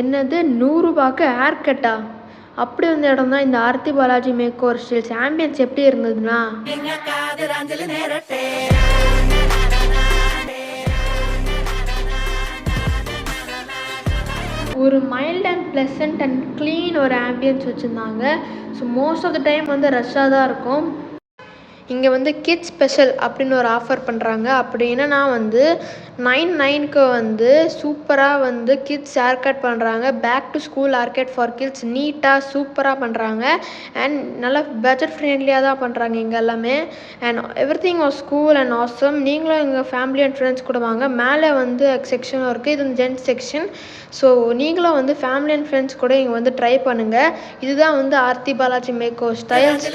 என்னது 100 ரூபாய்க்கு ஹேர் கட்டா? அப்படி வந்த இடம் தான் இந்த Aarthi Balaji make over styles. Ambience எப்படி இருந்ததுன்னா, ஒரு mild and pleasant and clean ஒரு ஆம்பியன்ஸ் வச்சுருந்தாங்க. So most of the time வந்து ரஷ்ஷாக தான் இருக்கும். இங்கே வந்து கிட்ஸ் ஸ்பெஷல் அப்படின்னு ஒரு ஆஃபர் பண்ணுறாங்க. அப்படி என்னன்னா வந்து 9/9க்கு வந்து சூப்பராக வந்து கிட்ஸ் ஹேர் கட் பண்ணுறாங்க. Back to school hair cut for kids நீட்டாக சூப்பராக பண்ணுறாங்க. அண்ட் நல்லா பட்ஜெட் ஃப்ரெண்ட்லியாக தான் பண்ணுறாங்க இங்கே எல்லாமே. And everything was cool and awesome. நீங்களும் எங்கள் ஃபேமிலி அண்ட் ஃப்ரெண்ட்ஸ் கூட வாங்க. மேலே வந்து செக்ஷனும் இருக்குது. இது வந்து ஜென்ட்ஸ் செக்ஷன். ஸோ நீங்களும் வந்து ஃபேமிலி அண்ட் ஃப்ரெண்ட்ஸ் கூட இங்கே வந்து ட்ரை பண்ணுங்கள். இதுதான் வந்து Aarthi Balaji make over styles.